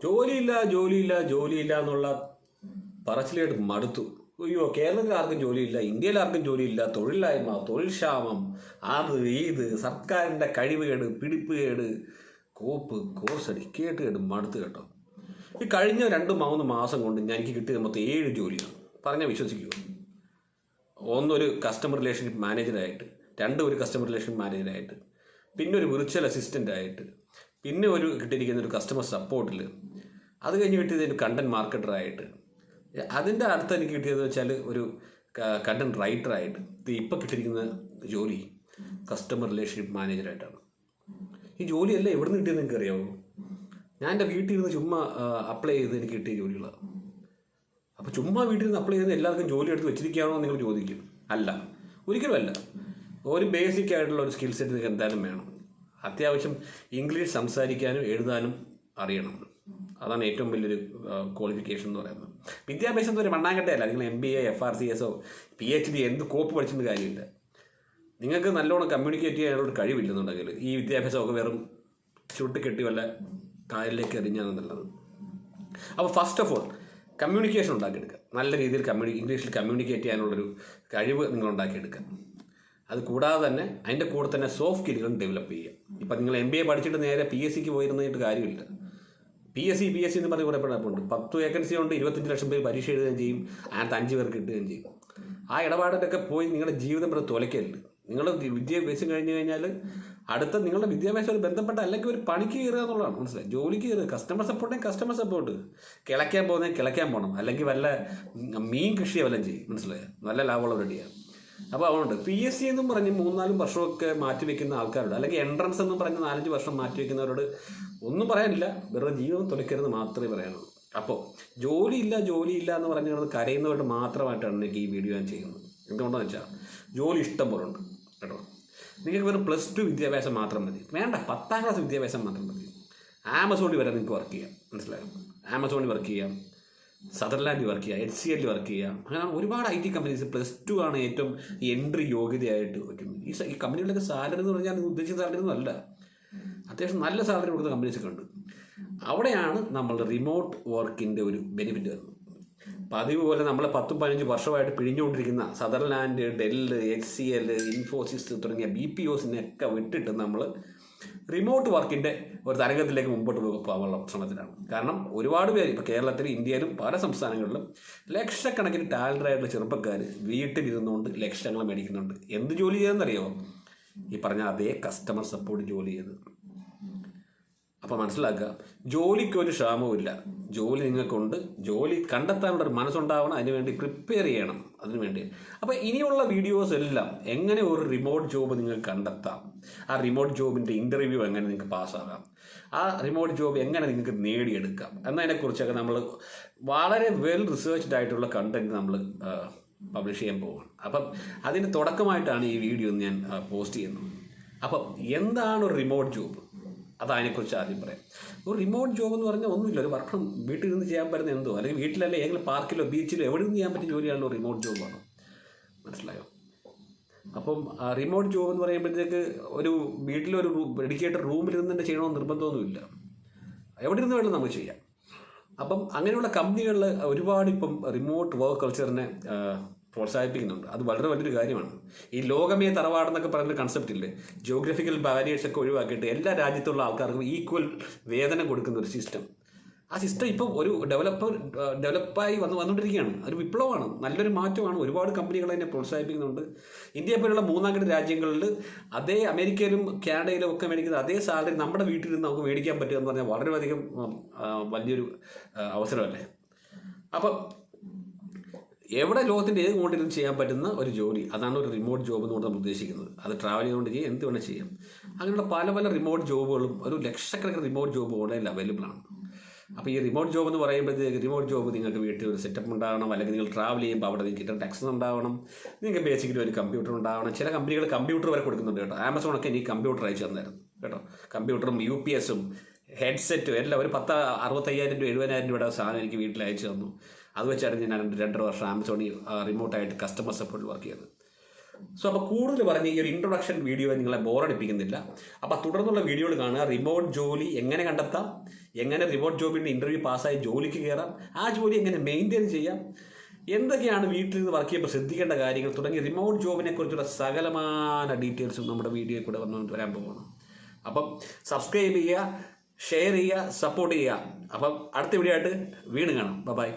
ജോലിയില്ല എന്നുള്ള പറച്ചിലായിട്ട് മടുത്തു. അയ്യോ, കേരളത്തിൽ ആർക്കും ജോലിയില്ല, ഇന്ത്യയിൽ ആർക്കും ജോലിയില്ല, തൊഴിലില്ലായ്മ, തൊഴിൽ ക്ഷാമം, അത് ഇത് സർക്കാരിൻ്റെ കഴിവുകേട്, പിടിപ്പുകേട്, കോഴ്സടി കേട്ട് മടുത്ത് കേട്ടോ. ഈ കഴിഞ്ഞ 2-3 മാസം കൊണ്ട് എനിക്ക് കിട്ടിയത് മൊത്തം 7 ജോലിയാണ്. പറഞ്ഞാൽ വിശ്വസിക്കുമോ? ഒന്നൊരു കസ്റ്റമർ റിലേഷൻഷിപ്പ് മാനേജറായിട്ട്, ഒരു കസ്റ്റമർ റിലേഷൻഷിപ്പ് മാനേജറായിട്ട്, പിന്നെ ഒരു വിർച്വൽ അസിസ്റ്റൻ്റായിട്ട്, പിന്നെ കിട്ടിയിരിക്കുന്ന ഒരു കസ്റ്റമർ സപ്പോർട്ടിൽ, അത് കഴിഞ്ഞ് കിട്ടിയത് ഒരു കണ്ടൻറ് മാർക്കറ്ററായിട്ട്, അതിൻ്റെ അടുത്ത് എനിക്ക് കിട്ടിയതെന്ന് വെച്ചാൽ ഒരു കണ്ടൻറ് റൈറ്ററായിട്ട്, ഇപ്പം കിട്ടിയിരിക്കുന്ന ജോലി കസ്റ്റമർ റിലേഷൻഷിപ്പ് മാനേജറായിട്ടാണ്. ഈ ജോലിയല്ല എവിടെ നിന്ന് കിട്ടിയെന്ന് നിങ്ങൾക്ക് അറിയാമോ? ഞാൻ എൻ്റെ വീട്ടിൽ ഇരുന്ന് ചുമ്മാ അപ്ലൈ ചെയ്ത് എനിക്ക് കിട്ടിയ ജോലികളാണ്. അപ്പോൾ ചുമ്മാ വീട്ടിൽ നിന്ന് അപ്ലൈ ചെയ്ത് എല്ലാവർക്കും ജോലി എടുത്ത് വെച്ചിരിക്കുകയാണോ നിങ്ങൾ ചോദിക്കും. അല്ല, ഒരിക്കലും അല്ല. ഒരു ബേസിക് ആയിട്ടുള്ള ഒരു സ്കിൽ സെറ്റ് നിങ്ങൾക്ക് എന്തായാലും വേണം. അത്യാവശ്യം ഇംഗ്ലീഷ് സംസാരിക്കാനും എഴുതാനും അറിയണം. അതാണ് ഏറ്റവും വലിയൊരു ക്വാളിഫിക്കേഷൻ എന്ന് പറയുന്നത്. വിദ്യാഭ്യാസം ഒരു മണ്ണാങ്കട്ടയല്ല. നിങ്ങൾ MBA, FRCS, PhD എന്ത് കോപ്പ് പഠിച്ചിട്ട് കാര്യമില്ല. നിങ്ങൾക്ക് നല്ലോണം കമ്മ്യൂണിക്കേറ്റ് ചെയ്യാനുള്ള ഒരു കഴിവില്ലെന്നുണ്ടെങ്കിൽ ഈ വിദ്യാഭ്യാസമൊക്കെ വെറും ചുട്ടിക്കെട്ടി വല്ല കായലിലേക്ക് എറിഞ്ഞാൽ നല്ലത്. അപ്പോൾ ഫസ്റ്റ് ഓഫ് ഓൾ കമ്മ്യൂണിക്കേഷൻ ഉണ്ടാക്കിയെടുക്കുക. നല്ല രീതിയിൽ ഇംഗ്ലീഷിൽ കമ്മ്യൂണിക്കേറ്റ് ചെയ്യാനുള്ളൊരു കഴിവ് നിങ്ങൾ ഉണ്ടാക്കിയെടുക്കുക. അത് കൂടാതെ തന്നെ അതിൻ്റെ കൂടെ തന്നെ സോഫ്റ്റ് സ്കില്ലുകളും ഡെവലപ്പ് ചെയ്യുക. ഇപ്പം നിങ്ങൾ MBA പഠിച്ചിട്ട് നേരെ PSCക്ക് പോയിരുന്നിട്ട് കാര്യമില്ല. PSC എന്ന് പറഞ്ഞ് കുറേ പേരുണ്ട്. 10 വേക്കൻസി കൊണ്ട് 25 ലക്ഷം പേര് പരീക്ഷ എഴുതുകയും ചെയ്യും. അതിനകത്ത് 5 പേർക്ക് കിട്ടുകയും ചെയ്യും. ആ ഇടപാടിലൊക്കെ പോയി നിങ്ങളുടെ ജീവിതം ഇവിടെ തുലയ്ക്കരുത്. നിങ്ങൾ വിദ്യാഭ്യാസം കഴിഞ്ഞ് കഴിഞ്ഞാൽ അടുത്ത നിങ്ങളുടെ വിദ്യാഭ്യാസം ബന്ധപ്പെട്ട അല്ലെങ്കിൽ ഒരു പണിക്ക് കയറുക എന്നുള്ളതാണ്. മനസ്സിലായി? ജോലിക്ക് കയറുക. കസ്റ്റമർ സപ്പോർട്ട് കിളയ്ക്കാൻ കിളയ്ക്കാൻ പോകണം. അല്ലെങ്കിൽ വല്ല മീൻ കൃഷിയോ വല്ലതും ചെയ്യും. മനസ്സിലായോ? നല്ല ലാഭമുള്ള റെഡിയാണ്. അപ്പോൾ അതുകൊണ്ട് PSC എന്നും പറഞ്ഞ് 3-4 വർഷമൊക്കെ മാറ്റിവെക്കുന്ന ആൾക്കാരോട്, അല്ലെങ്കിൽ എൻട്രൻസ് എന്നും പറഞ്ഞ് 4-5 വർഷം മാറ്റിവെക്കുന്നവരോട് ഒന്നും പറയാനില്ല. വെറുതെ ജീവിതം തുലയ്ക്കരുത് മാത്രമേ പറയാനുള്ളൂ. അപ്പോൾ ജോലിയില്ല എന്ന് പറഞ്ഞുകൊണ്ട് കരയുന്നവരോട് മാത്രമായിട്ടാണ് എനിക്ക് ഈ വീഡിയോ ഞാൻ ചെയ്യുന്നത്. എന്തുകൊണ്ടെന്ന് വെച്ചാൽ ജോലി ഇഷ്ടം പോലെ ഉണ്ട് കേട്ടോ. നിങ്ങൾക്ക് വെറും +2 വിദ്യാഭ്യാസം മാത്രം മതി. വേണ്ട, 10ാം ക്ലാസ് വിദ്യാഭ്യാസം മാത്രം മതി. ആമസോണിൽ വരെ നിങ്ങൾക്ക് വർക്ക് ചെയ്യാം. മനസ്സിലായോ? ആമസോണിൽ വർക്ക് ചെയ്യാം, സദർലാൻഡിൽ വർക്ക് ചെയ്യാം, HCL വർക്ക് ചെയ്യാം. അങ്ങനെ ഒരുപാട് IT കമ്പനീസ് +2 ആണ് ഏറ്റവും എൻട്രി യോഗ്യതയായിട്ട് വയ്ക്കുന്നത്. ഈ കമ്പനികളുടെ സാലറി എന്ന് പറഞ്ഞാൽ ഉദ്ദേശിച്ച സാലറി ഒന്നും അല്ല. അത്യാവശ്യം നല്ല സാലറി കൊടുക്കുന്ന കമ്പനീസൊക്കെ ഉണ്ട്. അവിടെയാണ് നമ്മളുടെ റിമോട്ട് വർക്കിൻ്റെ ഒരു ബെനിഫിറ്റ് വരുന്നത്. പതിവ് പോലെ നമ്മൾ 10-15 വർഷമായിട്ട് പിഴിഞ്ഞുകൊണ്ടിരിക്കുന്ന സദർലാൻഡ്, ഡെൽ, HCL, ഇൻഫോസിസ് തുടങ്ങിയ BPOസിനെയൊക്കെ വിട്ടിട്ട് നമ്മൾ റിമോട്ട് വർക്കിൻ്റെ ഒരു തരംഗത്തിലേക്ക് മുമ്പോട്ട് പോകാനുള്ള ശ്രമത്തിലാണ്. കാരണം ഒരുപാട് പേര് ഇപ്പോൾ കേരളത്തിലും ഇന്ത്യയിലും പല സംസ്ഥാനങ്ങളിലും ലക്ഷക്കണക്കിന് ടാലൻ്റായിട്ടുള്ള ചെറുപ്പക്കാർ വീട്ടിലിരുന്നുകൊണ്ട് ലക്ഷങ്ങൾ മേടിക്കുന്നുണ്ട്. എന്ത് ജോലി ചെയ്തെന്നറിയോ? ഈ പറഞ്ഞ അതേ കസ്റ്റമർ സപ്പോർട്ട് ജോലി ചെയ്ത്. അപ്പോൾ മനസ്സിലാക്കുക, ജോലിക്കൊരു ക്ഷാമവുമില്ല. ജോലി നിങ്ങൾക്കുണ്ട്. ജോലി കണ്ടെത്താനുള്ള ഒരു മനസ്സുണ്ടാവണം. അതിനുവേണ്ടി പ്രിപ്പയർ ചെയ്യണം. അതിനുവേണ്ടി അപ്പോൾ ഇനിയുള്ള വീഡിയോസ് എല്ലാം എങ്ങനെ ഒരു റിമോട്ട് ജോബ് നിങ്ങൾക്ക് കണ്ടെത്താം, ആ റിമോട്ട് ജോബിൻ്റെ ഇൻ്റർവ്യൂ എങ്ങനെ നിങ്ങൾക്ക് പാസ്സാകാം, ആ റിമോട്ട് ജോബ് എങ്ങനെ നിങ്ങൾക്ക് നേടിയെടുക്കാം എന്നതിനെക്കുറിച്ചൊക്കെ നമ്മൾ വളരെ വെൽ റിസേർച്ച്ഡ് ആയിട്ടുള്ള കണ്ടൻറ്റ് നമ്മൾ പബ്ലിഷ് ചെയ്യാൻ പോവുകയാണ്. അപ്പം അതിന് തുടക്കമായിട്ടാണ് ഈ വീഡിയോ ഞാൻ പോസ്റ്റ് ചെയ്യുന്നത്. അപ്പം എന്താണ് ഒരു റിമോട്ട് ജോബ്? അതിനെക്കുറിച്ച് ആദ്യം പറയാം. ഒരു റിമോട്ട് ജോബ് എന്ന് പറഞ്ഞാൽ ഒന്നുമില്ല. ഒരു വർക്ക് ഫ്രം വീട്ടിൽ നിന്ന് ചെയ്യാൻ പറ്റുന്ന എന്തോ, അല്ലെങ്കിൽ വീട്ടിലല്ലേ ഏതെങ്കിലും പാർക്കിലോ ബീച്ചിലോ എവിടെ നിന്ന് ചെയ്യാൻ പറ്റിയ ജോലിയാണല്ലോ റിമോട്ട് ജോബാണ്. മനസ്സിലായോ? അപ്പം റിമോട്ട് ജോബ് എന്ന് പറയുമ്പോഴത്തേക്ക് ഒരു വീട്ടിലൊരു ഡെഡിക്കേറ്റഡ് റൂമിൽ നിന്ന് തന്നെ ചെയ്യണമെന്ന് നിർബന്ധമൊന്നുമില്ല. എവിടെ നിന്ന് വേണം നമുക്ക് ചെയ്യാം. അപ്പം അങ്ങനെയുള്ള കമ്പനികളിൽ ഒരുപാട് ഇപ്പം റിമോട്ട് വർക്ക് കൾച്ചറിനെ പ്രോത്സാഹിപ്പിക്കുന്നുണ്ട്. അത് വളരെ വലിയൊരു കാര്യമാണ്. ഈ ലോകമേ തറവാടെന്നൊക്കെ പറയുന്ന കൺസെപ്റ്റ് ഇല്ലേ, ജിയോഗ്രഫിക്കൽ ബാരിയേഴ്സൊക്കെ ഒഴിവാക്കിയിട്ട് എല്ലാ രാജ്യത്തുള്ള ആൾക്കാർക്കും ഈക്വൽ വേതനം കൊടുക്കുന്ന ഒരു സിസ്റ്റം. ആ സിസ്റ്റം ഇപ്പം ഒരു ഡെവലപ്പായി വന്നുകൊണ്ടിരിക്കുകയാണ്. ഒരു വിപ്ലവമാണ്, നല്ലൊരു മാറ്റമാണ്. ഒരുപാട് കമ്പനികൾ അതിനെ പ്രോത്സാഹിപ്പിക്കുന്നുണ്ട്. ഇന്ത്യയെ പോലുള്ള 3ാം കിട രാജ്യങ്ങളിൽ അതേ അമേരിക്കയിലും കാനഡയിലും ഒക്കെ മേടിക്കുന്ന അതേ സാലറി നമ്മുടെ വീട്ടിൽ നിന്ന് നമുക്ക് മേടിക്കാൻ പറ്റുക എന്ന് പറഞ്ഞാൽ വളരെയധികം വലിയൊരു അവസരമല്ലേ. അപ്പം എവിടെ ലോകത്തിൻ്റെ ഏത് കോണ്ടിലും ചെയ്യാൻ പറ്റുന്ന ഒരു ജോലി, അതാണ് ഒരു റിമോട്ട് ജോബ് എന്ന് നമ്മൾ ഉദ്ദേശിക്കുന്നത്. അത് ട്രാവൽ ചെയ്തുകൊണ്ട് ചെയ്യാം, എന്ത് വേണം ചെയ്യാം. അങ്ങനെയുള്ള പല റിമോട്ട് ജോബുകളും ഒരു ലക്ഷക്കണക്കിന് റിമോട്ട് ജോബ് ഓൺലൈനിൽ അവൈലബിൾ ആണ്. അപ്പോൾ ഈ റിമോട്ട് ജോബ് എന്ന് പറയുമ്പോഴത്തേക്ക് റിമോട്ട് ജോബ് നിങ്ങൾക്ക് വീട്ടിൽ ഒരു സെറ്റപ്പ് ഉണ്ടാവണം, അല്ലെങ്കിൽ നിങ്ങൾ ട്രാവൽ ചെയ്യുമ്പോൾ അവിടെ നിങ്ങൾക്ക് കിട്ടുന്ന ടാക്സ് ഉണ്ടാവണം, നിങ്ങൾക്ക് ബേസിക്കലി ഒരു കമ്പ്യൂട്ടർ ഉണ്ടാവണം. ചില കമ്പനികൾ കമ്പ്യൂട്ടർ വരെ കൊടുക്കുന്നുണ്ട് കേട്ടോ. ആമസോണൊക്കെ എനിക്ക് കമ്പ്യൂട്ടർ അയച്ചു തന്നായിരുന്നു കേട്ടോ. കമ്പ്യൂട്ടറും UPSഉം ഹെഡ്സെറ്റും എല്ലാം ഒരു 65,000 രൂപ 70,000 രൂപയുടെ സാധനം എനിക്ക് വീട്ടിൽ അയച്ചു തന്നു. അത് വെച്ചാണ് ഞാൻ 2.5 വർഷം ആമസോണിൽ റിമോട്ടായിട്ട് കസ്റ്റമർ സപ്പോർട്ടിൽ വർക്ക് ചെയ്തത്. സോ അപ്പോൾ കൂടുതൽ പറഞ്ഞ് ഈ ഒരു ഇൻട്രൊഡക്ഷൻ വീഡിയോ നിങ്ങളെ ബോറടിപ്പിക്കുന്നില്ല. അപ്പോൾ തുടർന്നുള്ള വീഡിയോകൾ കാണുക. റിമോട്ട് ജോലി എങ്ങനെ കണ്ടെത്താം, എങ്ങനെ റിമോട്ട് ജോബിൻ്റെ ഇൻ്റർവ്യൂ പാസ്സായി ജോലിക്ക് കയറാം, ആ ജോലി എങ്ങനെ മെയിൻറ്റെയിൻ ചെയ്യാം, എന്തൊക്കെയാണ് വീട്ടിൽ നിന്ന് വർക്ക് ചെയ്യുമ്പോൾ ശ്രദ്ധിക്കേണ്ട കാര്യങ്ങൾ തുടങ്ങി റിമോട്ട് ജോബിനെ കുറിച്ചുള്ള സകലമായ ഡീറ്റെയിൽസും നമ്മുടെ വീഡിയോയിൽ കൂടെ വരാൻ പോകണം. അപ്പം സബ്സ്ക്രൈബ് ചെയ്യുക, ഷെയർ ചെയ്യുക, സപ്പോർട്ട് ചെയ്യുക. അപ്പം അടുത്ത വീഡിയോ ആയിട്ട് വീണ്ടും കാണാം. ബൈ.